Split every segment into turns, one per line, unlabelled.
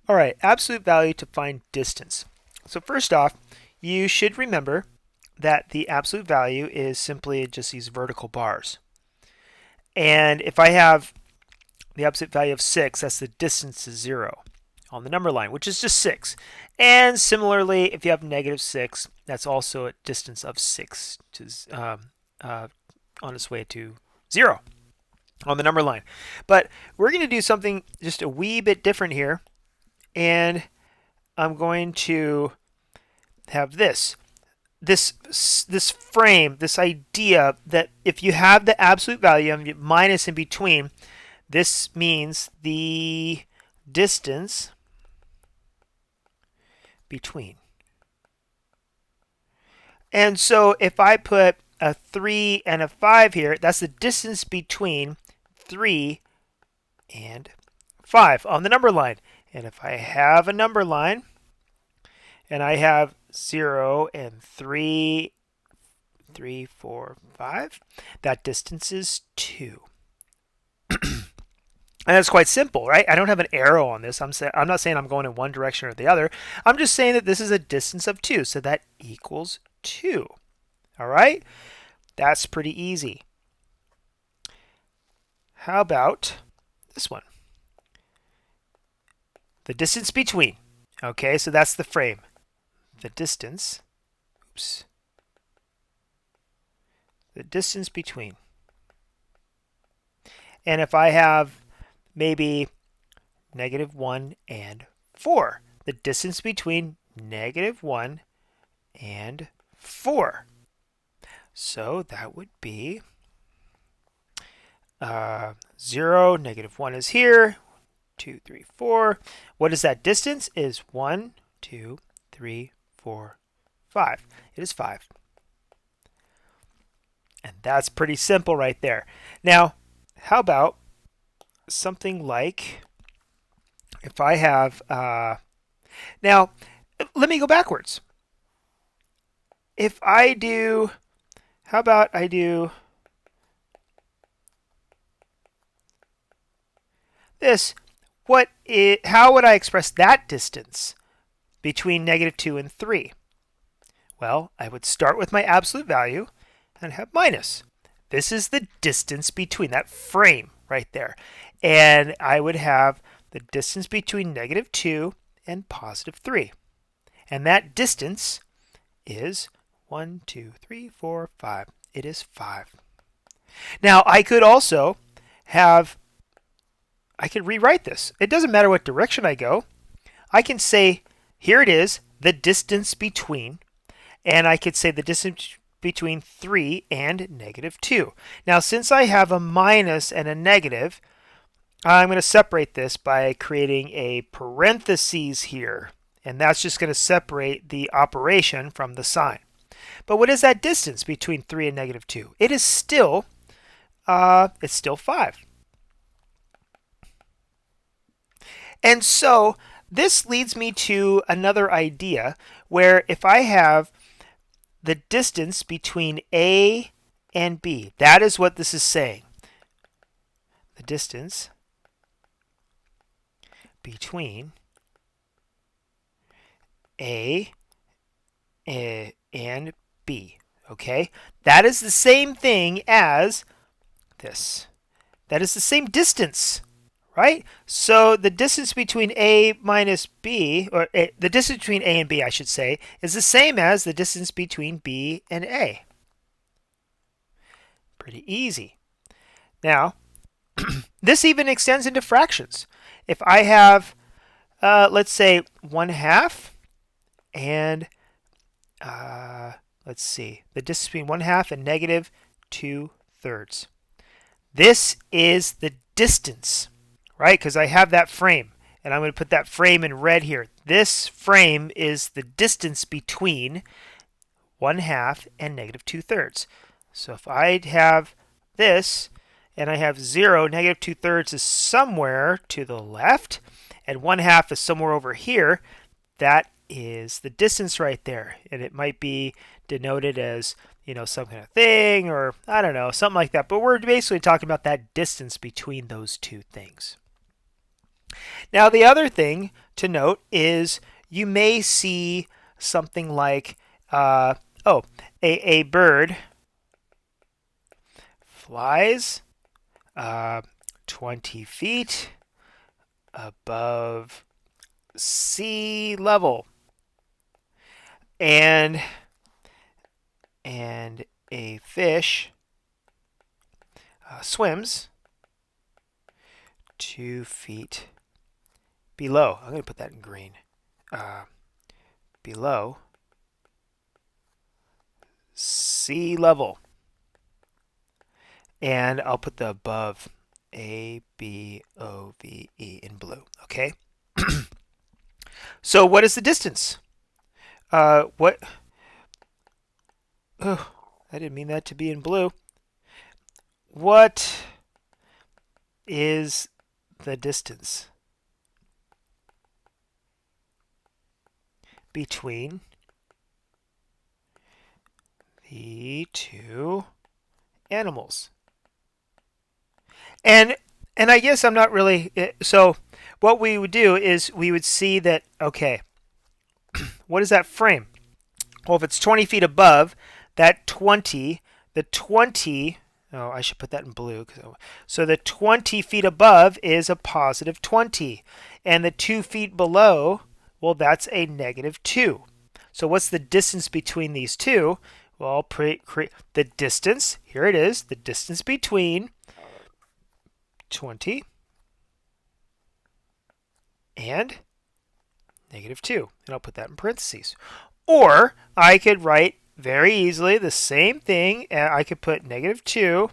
All right, absolute value to find distance. So first off, you should remember that the absolute value is simply just these vertical bars. And if I have the absolute value of 6, that's the distance to 0 on the number line, which is just 6. And similarly, if you have negative 6, that's also a distance of 6 to, on its way to 0 on the number line. But we're going to do something just a wee bit different here. And I'm going to have this frame, this idea that if you have the absolute value and minus in between, this means the distance between. And so if I put a 3 and a 5 here, that's the distance between 3 and 5 on the number line. And if I have a number line and I have 0 and 3, 3, 4, 5, that distance is 2. And that's quite simple, right? I don't have an arrow on this. I'm not saying I'm going in one direction or the other. I'm just saying that this is a distance of 2, so that equals 2. All right? That's pretty easy. How about this one? The distance between. Okay, so that's the frame. The distance, the distance between. And if I have maybe negative 1 and 4, the distance between negative 1 and 4. So that would be 0, negative 1 is here, 2, 3, 4. What is that distance? Is 1, 2, 3, 4, 5. It is 5. And that's pretty simple right there. Now, how about something like if I have, now, let me go backwards. If I do, how about I do this? How would I express that distance between negative 2 and 3? Well, I would start with my absolute value and have minus. This is the distance between, that frame right there. And I would have the distance between negative 2 and positive 3. And that distance is 1, 2, 3, 4, 5. It is 5. Now, I could also I could rewrite this. It doesn't matter what direction I go. I can say, here it is, the distance between, and I could say the distance between 3 and negative 2. Now, since I have a minus and a negative, I'm going to separate this by creating a parentheses here, and that's just going to separate the operation from the sign. But what is that distance between 3 and negative 2? It is still, it's still 5. And so this leads me to another idea where if I have the distance between A and B, that is what this is saying. The distance between A and B. Okay? That is the same thing as this. That is the same distance. Right? So the distance between A minus B, or the distance between A and B, I should say, is the same as the distance between B and A. Pretty easy. Now, this even extends into fractions. If I have, let's say, 1/2, and let's see, the distance between 1/2 and negative 2/3. This is the distance. Right? Because I have that frame, and I'm going to put that frame in red here. This frame is the distance between 1/2 and negative 2/3. So if I have this, and I have 0, negative 2/3 is somewhere to the left, and 1/2 is somewhere over here, that is the distance right there. And it might be denoted as, some kind of thing, or I don't know, something like that. But we're basically talking about that distance between those two things. Now, the other thing to note is you may see something like, a bird flies 20 feet above sea level, and a fish swims 2 feet below. I'm going to put that in green. Below sea level. And I'll put the above, ABOVE, in blue. Okay? So what is the distance? What? Oh, I didn't mean that to be in blue. What is the distance between the two animals? And I guess I'm not really, so what we would do is we would see that, okay, what is that frame? Well, if it's 20 feet above, that 20, the 20, oh, I should put that in blue. So the 20 feet above is a positive 20. And the 2 feet below, well, that's a negative 2. So what's the distance between these two? Well, the distance, here it is, the distance between 20 and negative 2. And I'll put that in parentheses. Or I could write very easily the same thing. I could put negative 2,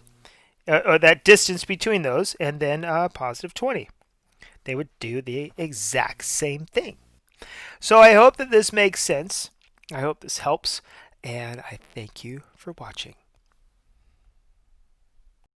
or that distance between those, and then positive 20. They would do the exact same thing. So I hope that this makes sense. I hope this helps, and I thank you for watching.